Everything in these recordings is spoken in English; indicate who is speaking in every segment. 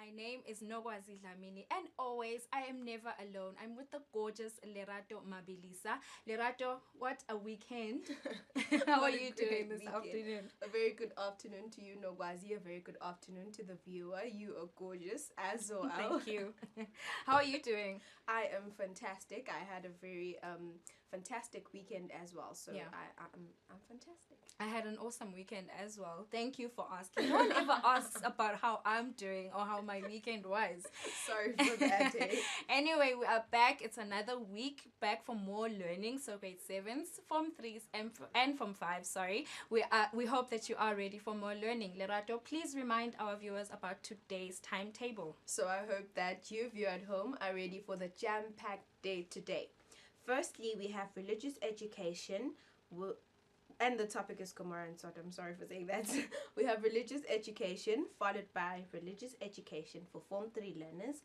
Speaker 1: My name is Nogwazi Dlamini, and always I am never alone. I'm with the gorgeous Lerato Mabilisa. Lerato, what a weekend! How are you doing this afternoon?
Speaker 2: A very good afternoon to you, Nogwazi. A very good afternoon to the viewer. You are gorgeous as well.
Speaker 1: Thank you. How are you doing?
Speaker 2: I am fantastic. I had a very fantastic weekend as well. So
Speaker 1: Yeah.
Speaker 2: I'm fantastic.
Speaker 1: I had an awesome weekend as well. Thank you for asking. No one ever asks about how I'm doing or how my weekend was.
Speaker 2: Sorry for that day.
Speaker 1: Anyway, we are back. It's another week back for more learning. So grade 7s, form 3s, and form 5. Sorry. We hope that you are ready for more learning. Lerato, please remind our viewers about today's timetable.
Speaker 2: So I hope that you at home are ready for the jam-packed day today. Firstly, we have religious education. And the topic is Gomorrah and Sodom. Sorry for saying that. We have religious education, followed by religious education for Form 3 learners,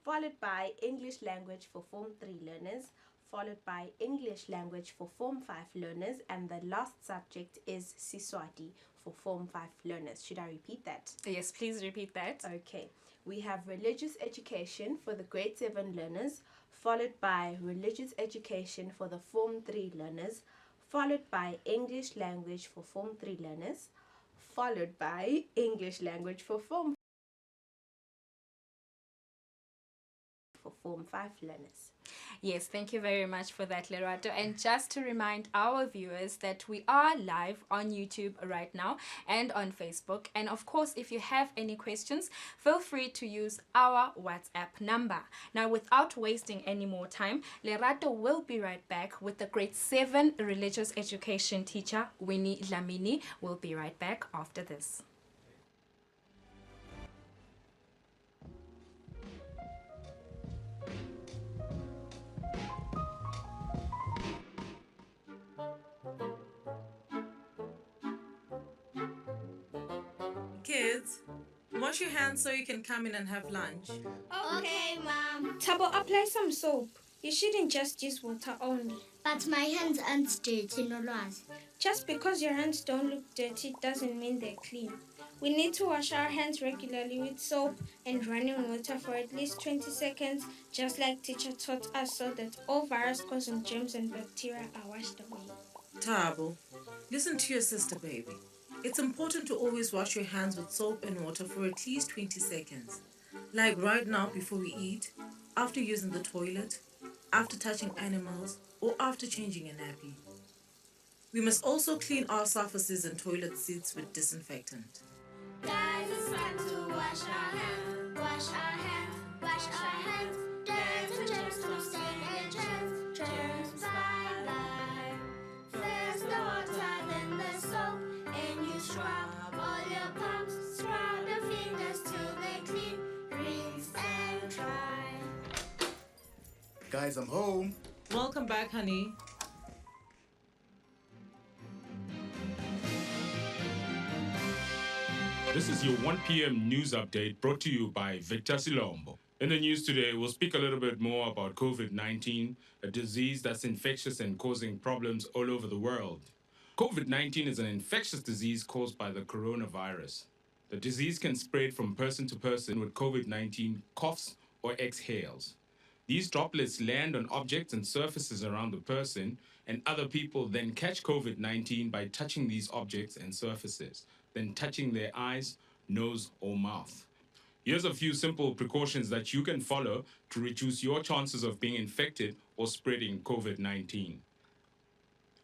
Speaker 2: followed by English language for Form 3 learners, followed by English language for Form 5 learners, and the last subject is Eswatini for Form 5 learners. Should I repeat that?
Speaker 1: Yes, please repeat that.
Speaker 2: Okay. We have religious education for the grade 7 learners, followed by religious education for the Form 3 learners, followed by English language for Form 3 learners, followed by English language for Form 5 learners.
Speaker 1: Yes, thank you very much for that, Lerato. And just to remind our viewers that we are live on YouTube right now and on Facebook. And of course, if you have any questions, feel free to use our WhatsApp number. Now, without wasting any more time, Lerato will be right back with the grade 7 religious education teacher, Winnie Dlamini. We'll be right back after this.
Speaker 3: Kids, wash your hands so you can come in and have lunch.
Speaker 4: Okay, Mom.
Speaker 5: Tabo, apply some soap. You shouldn't just use water only.
Speaker 4: But my hands aren't dirty, Nolwazi.
Speaker 5: Just because your hands don't look dirty doesn't mean they're clean. We need to wash our hands regularly with soap and running water for at least 20 seconds, just like teacher taught us, so that all virus-causing germs and bacteria are washed away.
Speaker 3: Tabo, listen to your sister, baby. It's important to always wash your hands with soap and water for at least 20 seconds. Like right now before we eat, after using the toilet, after touching animals, or after changing a nappy. We must also clean our surfaces and toilet seats with disinfectant.
Speaker 4: Guys, it's time to wash our hands. Wash our hands. Wash our hands. Dirt and germs from stain and germs. Germs bye-bye. First the water, then the soap. And you scrub all your palms. Scrub your fingers till they're clean. Rinse and dry.
Speaker 6: Guys, I'm home.
Speaker 3: Welcome back, honey.
Speaker 7: This is your 1 p.m. news update brought to you by Victor Silombo. In the news today, we'll speak a little bit more about COVID-19, a disease that's infectious and causing problems all over the world. COVID-19 is an infectious disease caused by the coronavirus. The disease can spread from person to person with COVID-19 coughs or exhales. These droplets land on objects and surfaces around the person, and other people then catch COVID-19 by touching these objects and surfaces, then touching their eyes, nose, or mouth. Here's a few simple precautions that you can follow to reduce your chances of being infected or spreading COVID-19.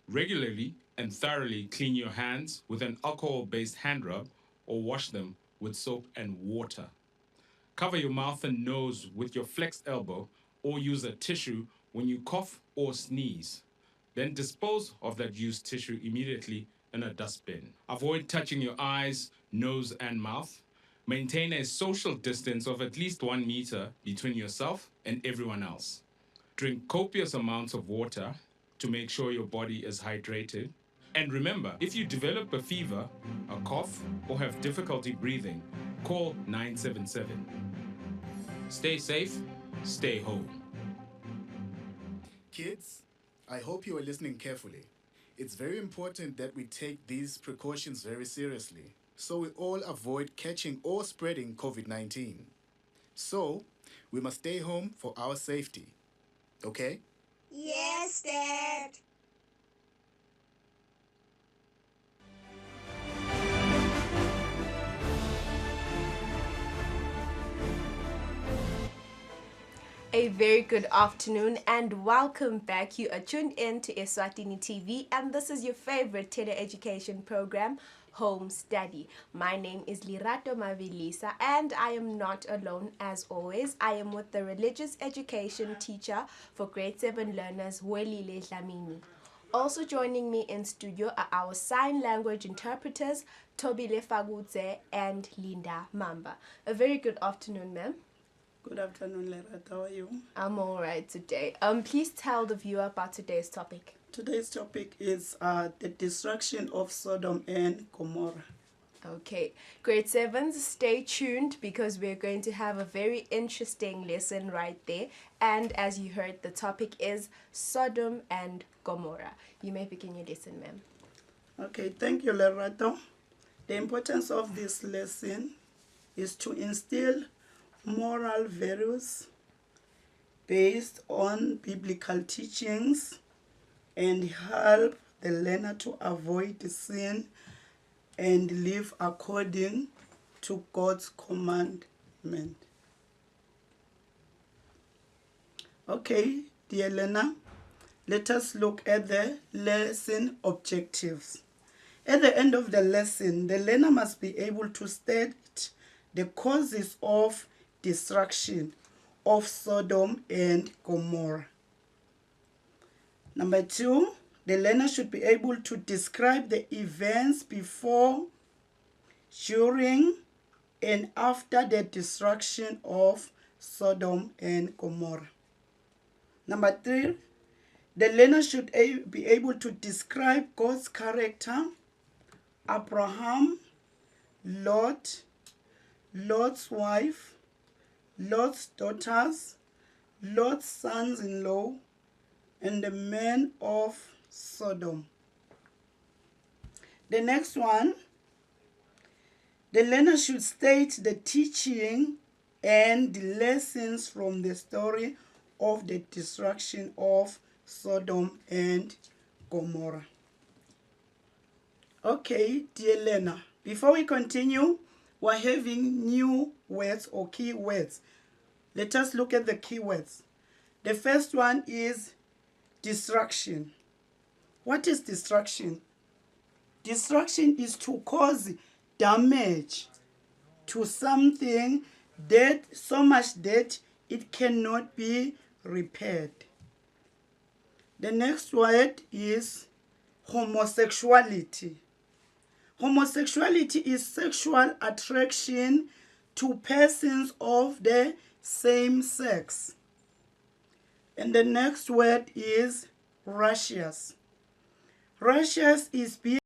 Speaker 7: Regularly and thoroughly clean your hands with an alcohol-based hand rub or wash them with soap and water. Cover your mouth and nose with your flexed elbow or use a tissue when you cough or sneeze. Then dispose of that used tissue immediately in a dustbin. Avoid touching your eyes, nose, and mouth. Maintain a social distance of at least 1 meter between yourself and everyone else. Drink copious amounts of water to make sure your body is hydrated. And remember, if you develop a fever, a cough, or have difficulty breathing, call 977. Stay safe, stay home.
Speaker 6: Kids, I hope you are listening carefully. It's very important that we take these precautions very seriously, so we all avoid catching or spreading COVID-19. So, we must stay home for our safety. Okay?
Speaker 4: Yes, Dad.
Speaker 2: A very good afternoon and welcome back. You are tuned in to Eswatini TV and this is your favorite tele-education program, Home Study. My name is Lirato Mavilisa and I am not alone as always. I am with the religious education teacher for grade 7 learners, Welile Dlamini. Also joining me in studio are our sign language interpreters, Tobile Fagutse and Linda Mamba. A very good afternoon, ma'am.
Speaker 8: Good afternoon, Lerat. How are you?
Speaker 2: I'm all right today. Please tell the viewer about today's topic.
Speaker 8: Today's topic is the destruction of Sodom and Gomorrah.
Speaker 2: Okay, grade 7s, stay tuned because we're going to have a very interesting lesson right there. And as you heard, the topic is Sodom and Gomorrah. You may begin your lesson, ma'am.
Speaker 8: Okay, thank you, Lerato. The importance of this lesson is to instill moral values based on biblical teachings and help the learner to avoid sin and live according to God's commandment. Okay, dear learner, let us look at the lesson objectives. At the end of the lesson, the learner must be able to state the causes of destruction of Sodom and Gomorrah. Number 2, the learner should be able to describe the events before, during, and after the destruction of Sodom and Gomorrah. Number 3, the learner should be able to describe God's character, Abraham, Lot, Lot's wife, Lot's daughters, Lot's sons-in-law, and the men of Sodom. The next one, the learner should state the teaching and the lessons from the story of the destruction of Sodom and Gomorrah. Okay, dear learner, before we continue, we're having new words or key words. Let us look at the key words. The first one is destruction. What is destruction? Destruction is to cause damage to something that so much that it cannot be repaired. The next word is homosexuality. Homosexuality is sexual attraction to persons of the same sex. And the next word is righteous. Righteous is being